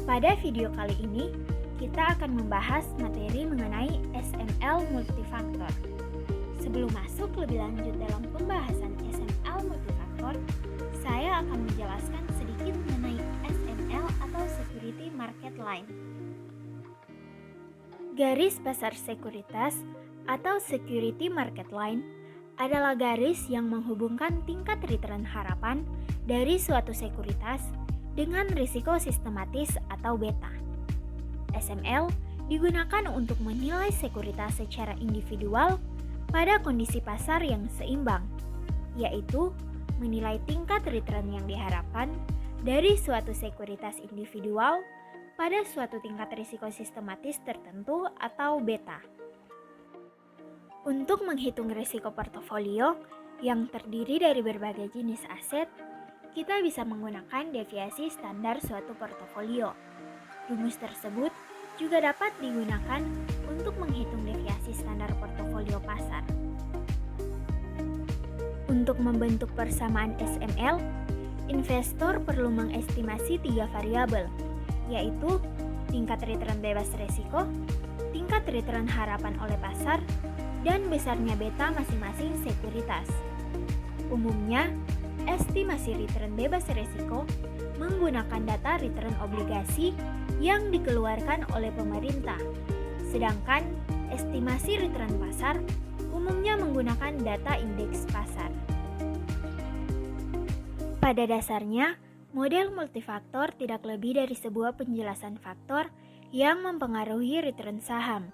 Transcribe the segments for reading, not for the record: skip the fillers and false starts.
Pada video kali ini, kita akan membahas materi mengenai SML multifaktor. Sebelum masuk lebih lanjut dalam pembahasan SML multifaktor, saya akan menjelaskan sedikit mengenai SML atau Security Market Line. Garis pasar sekuritas atau Security Market Line adalah garis yang menghubungkan tingkat return harapan dari suatu sekuritas dengan risiko sistematis atau beta. SML digunakan untuk menilai sekuritas secara individual pada kondisi pasar yang seimbang, yaitu menilai tingkat return yang diharapkan dari suatu sekuritas individual pada suatu tingkat risiko sistematis tertentu atau beta. Untuk menghitung risiko portofolio yang terdiri dari berbagai jenis aset, kita bisa menggunakan deviasi standar suatu portofolio. Rumus tersebut juga dapat digunakan untuk menghitung deviasi standar portofolio pasar. Untuk membentuk persamaan SML, investor perlu mengestimasi 3 variabel, yaitu tingkat return bebas risiko, tingkat return harapan oleh pasar, dan besarnya beta masing-masing sekuritas. Umumnya, estimasi return bebas risiko menggunakan data return obligasi yang dikeluarkan oleh pemerintah, sedangkan estimasi return pasar umumnya menggunakan data indeks pasar. Pada dasarnya, model multifaktor tidak lebih dari sebuah penjelasan faktor yang mempengaruhi return saham.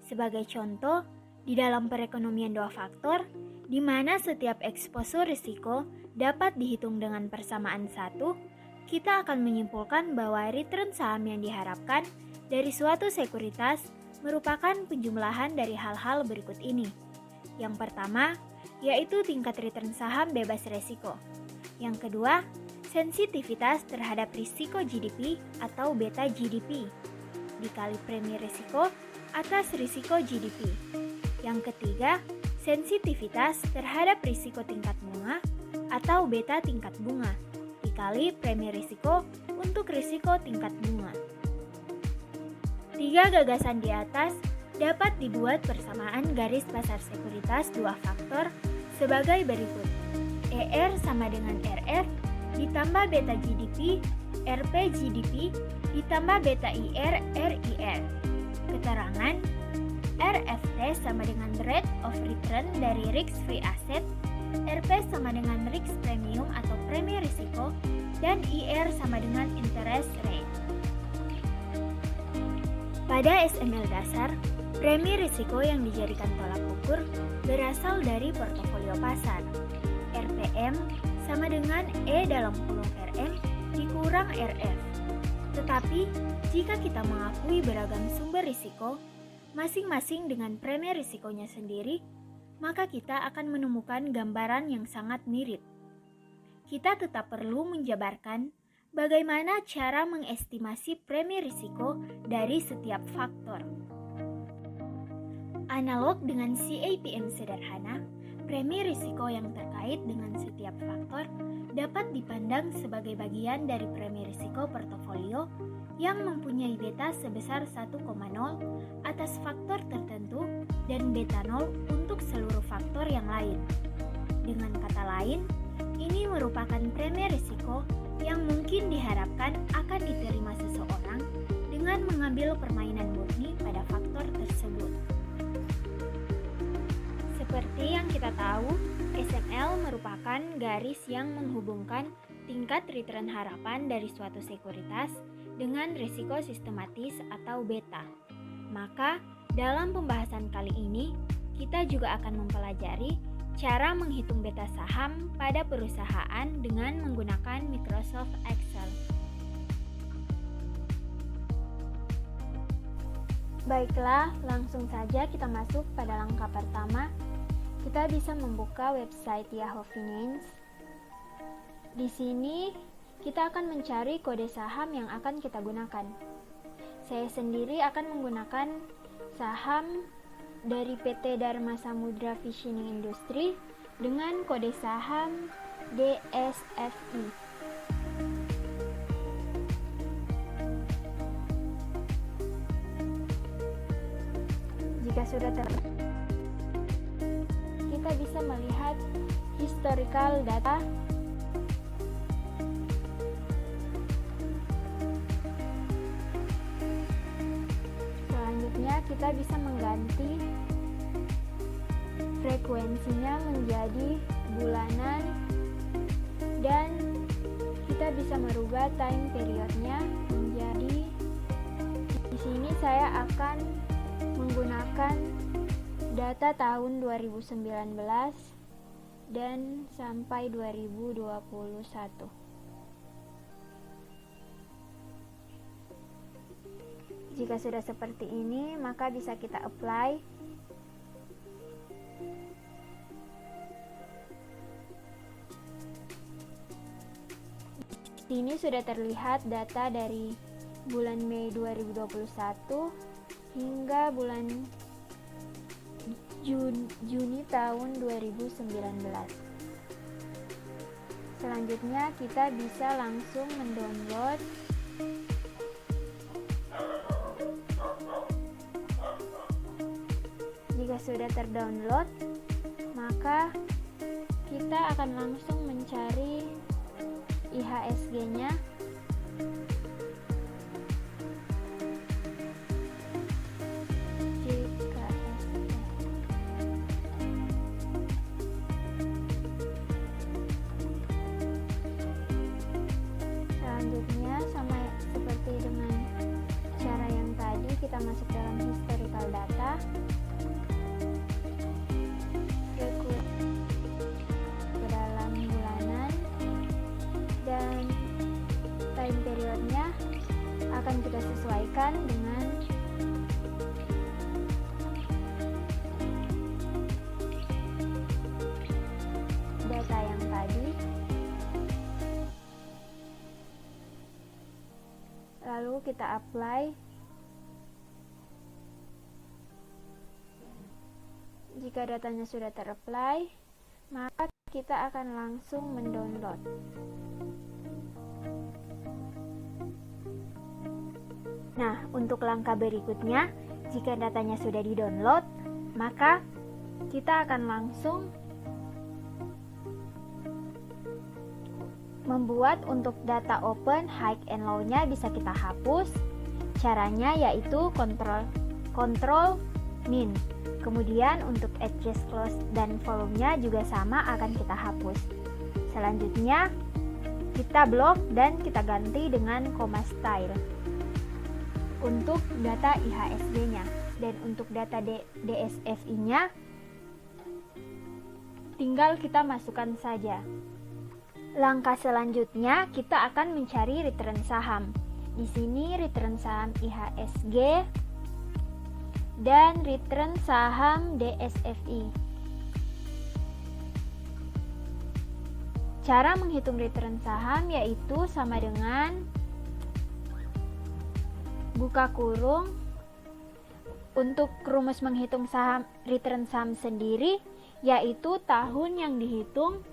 Sebagai contoh, di dalam perekonomian 2 faktor, di mana setiap eksposur risiko dapat dihitung dengan persamaan 1, kita akan menyimpulkan bahwa return saham yang diharapkan dari suatu sekuritas merupakan penjumlahan dari hal-hal berikut ini. Yang pertama, yaitu tingkat return saham bebas risiko. Yang kedua, sensitivitas terhadap risiko GDP atau beta GDP, dikali premi risiko atas risiko GDP. Yang ketiga, sensitivitas terhadap risiko tingkat bunga atau beta tingkat bunga, dikali premi risiko untuk risiko tingkat bunga. 3 gagasan di atas dapat dibuat persamaan garis pasar sekuritas 2 faktor sebagai berikut. ER sama dengan RF ditambah beta GDP, RP GDP ditambah beta IR, RIR. Keterangan RFT sama dengan rate of return dari risk-free asset, RP sama dengan risk premium atau premi risiko, dan IR sama dengan interest rate. Pada SML dasar, premi risiko yang dijadikan tolak ukur berasal dari portofolio pasar. RPM sama dengan E dalam kurung RM dikurang RF. Tetapi, jika kita mengakui beragam sumber risiko, masing-masing dengan premi risikonya sendiri, maka kita akan menemukan gambaran yang sangat mirip. Kita tetap perlu menjabarkan bagaimana cara mengestimasi premi risiko dari setiap faktor. Analog dengan CAPM sederhana, premi risiko yang terkait dengan setiap faktor dapat dipandang sebagai bagian dari premi risiko portofolio yang mempunyai beta sebesar 1,0 atas faktor tertentu dan beta 0 untuk seluruh faktor yang lain. Dengan kata lain, ini merupakan premi risiko yang mungkin diharapkan akan diterima seseorang dengan mengambil permainan murni pada faktor tersebut. Seperti yang kita tahu, SML merupakan garis yang menghubungkan tingkat return harapan dari suatu sekuritas dengan risiko sistematis atau beta. Maka, dalam pembahasan kali ini, kita juga akan mempelajari cara menghitung beta saham pada perusahaan dengan menggunakan Microsoft Excel. Baiklah, langsung saja kita masuk pada langkah pertama. Kita bisa membuka website Yahoo Finance. Di sini, kita akan mencari kode saham yang akan kita gunakan. Saya sendiri akan menggunakan saham dari PT Dharma Samudra Fishing Industry dengan kode saham DSFI. Jika sudah kita bisa melihat historical data. Selanjutnya kita bisa mengganti frekuensinya menjadi bulanan dan kita bisa merubah time periodnya menjadi, di sini saya akan menggunakan data tahun 2019 dan sampai 2021. Jika sudah seperti ini, maka bisa kita apply. Di sini sudah terlihat data dari bulan Mei 2021 hingga bulan Juni tahun 2019. Selanjutnya kita bisa langsung mendownload Jika sudah terdownload, maka kita akan langsung mencari IHSG-nya. Selanjutnya sama seperti dengan cara yang tadi, kita masuk dalam historical data, ke dalam bulanan, dan time periodnya akan kita sesuaikan dengan data yang tadi. Lalu kita apply. Jika datanya sudah ter-apply, maka kita akan langsung mendownload. Nah, untuk langkah berikutnya, jika datanya sudah di-download, maka kita akan langsung membuat untuk data open, high and low-nya bisa kita hapus. Caranya yaitu control min. Kemudian untuk adjust close dan volume-nya juga sama, akan kita hapus. Selanjutnya kita blok dan kita ganti dengan comma style untuk data IHSG-nya, dan untuk data DSFI-nya tinggal kita masukkan saja. Langkah selanjutnya kita akan mencari return saham. Di sini return saham IHSG dan return saham DSFI. Cara menghitung return saham yaitu sama dengan buka kurung. Untuk rumus menghitung saham return saham sendiri yaitu tahun yang dihitung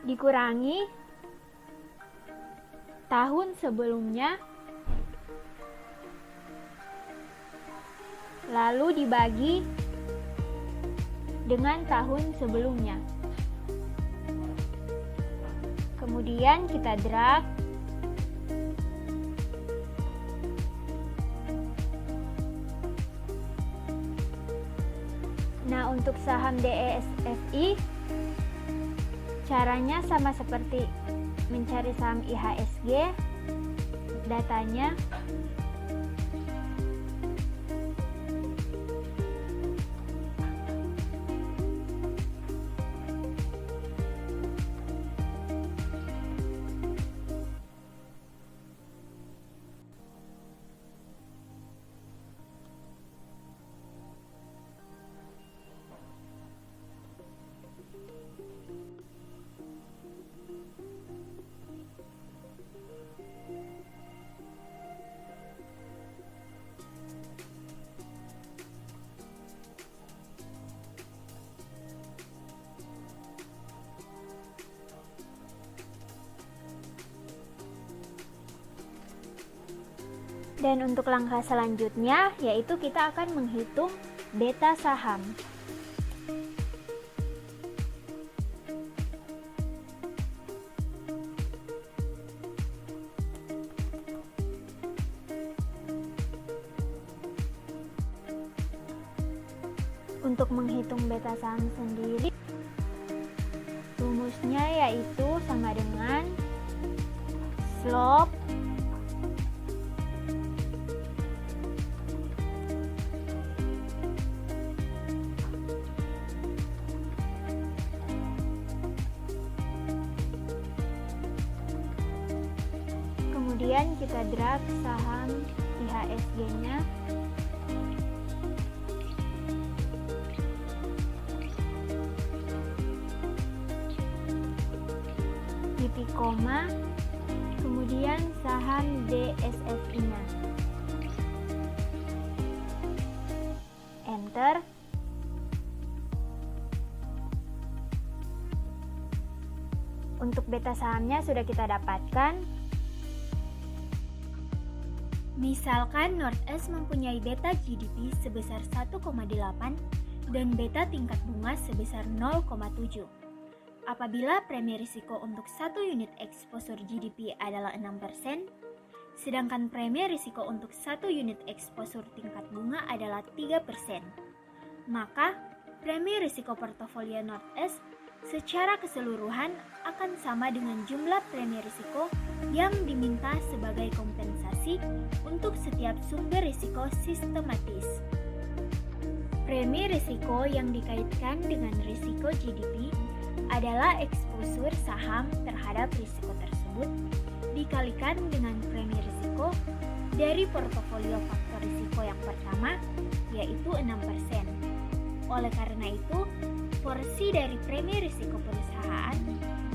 dikurangi tahun sebelumnya, lalu dibagi dengan tahun sebelumnya. Kemudian kita drag. Nah, untuk saham DSFI caranya sama seperti mencari saham IHSG. Datanya Dan untuk langkah selanjutnya yaitu kita akan menghitung beta saham. Untuk menghitung beta saham sendiri, rumusnya yaitu sama dengan slope kemudian kita drag saham IHSG-nya titik koma, kemudian saham DSFI-nya. Enter. Untuk beta sahamnya sudah kita dapatkan. Misalkan North-East mempunyai beta GDP sebesar 1,8 dan beta tingkat bunga sebesar 0,7. Apabila premi risiko untuk satu unit eksposur GDP adalah 6%, sedangkan premi risiko untuk satu unit eksposur tingkat bunga adalah 3%, maka premi risiko portofolio North-East secara keseluruhan akan sama dengan jumlah premi risiko yang diminta sebagai kompensasi untuk setiap sumber risiko sistematis. Premi risiko yang dikaitkan dengan risiko GDP adalah eksposur saham terhadap risiko tersebut dikalikan dengan premi risiko dari portofolio faktor risiko yang pertama, yaitu 6%. Oleh karena itu, porsi dari premi risiko perusahaan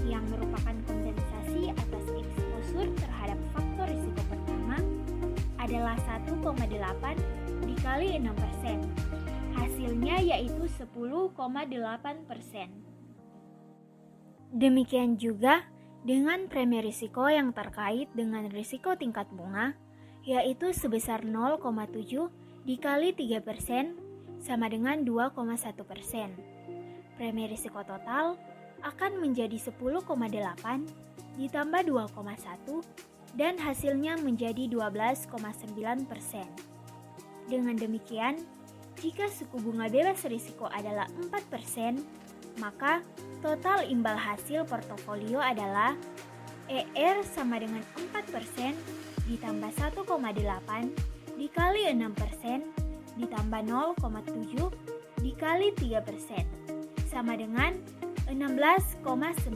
yang merupakan kompensasi atas eksposur terhadap faktor risiko pertama adalah 1,8 dikali 6%. Hasilnya yaitu 10,8%. Demikian juga dengan premi risiko yang terkait dengan risiko tingkat bunga, yaitu sebesar 0,7 dikali 3% sama dengan 2,1%. Premi risiko total akan menjadi 10,8 ditambah 2,1 dan hasilnya menjadi 12,9%. Dengan demikian, jika suku bunga bebas risiko adalah 4%, maka total imbal hasil portofolio adalah ER sama dengan 4% ditambah 1,8 dikali 6% ditambah 0,7 dikali 3% sama dengan 16,9%.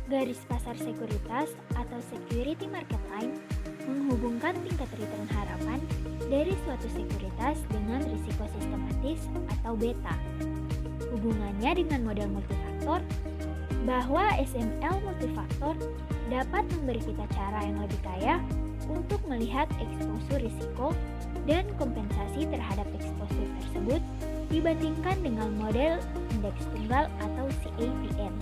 Garis pasar sekuritas atau security market line menghubungkan tingkat return harapan dari suatu sekuritas dengan risiko sistematis atau beta. Hubungannya dengan model multifaktor, bahwa SML multifaktor dapat memberi kita cara yang lebih kaya untuk melihat eksposur risiko dan kompensasi terhadap eksposur tersebut dibandingkan dengan model indeks tunggal atau CAPM.